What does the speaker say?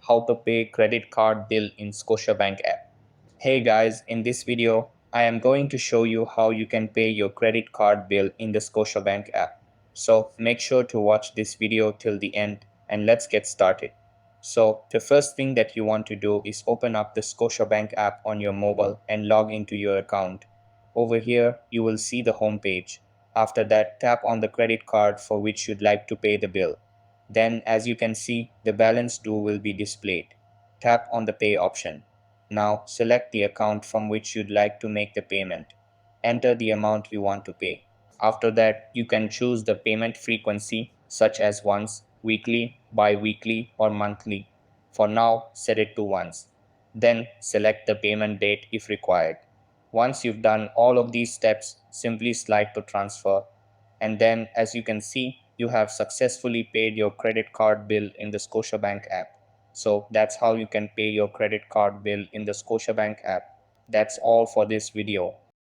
how to pay credit card bill in Scotiabank app. Hey guys, in this video, I am going to show you how you can pay your credit card bill in the Scotiabank app. So make sure to watch this video till the end and let's get started. So the first thing that you want to do is open up the Scotiabank app on your mobile and log into your account. Over here, you will see the home page. After that, tap on the credit card for which you'd like to pay the bill. Then, as you can see, the balance due will be displayed. Tap on the pay option. Now, select the account from which you'd like to make the payment. Enter the amount you want to pay. After that, you can choose the payment frequency, such as once, weekly, bi-weekly, or monthly. For now, set it to once. Then, select the payment date if required. Once you've done all of these steps, simply slide to transfer. And then, as you can see, you have successfully paid your credit card bill in the Scotiabank app. So that's how you can pay your credit card bill in the Scotiabank app. That's all for this video.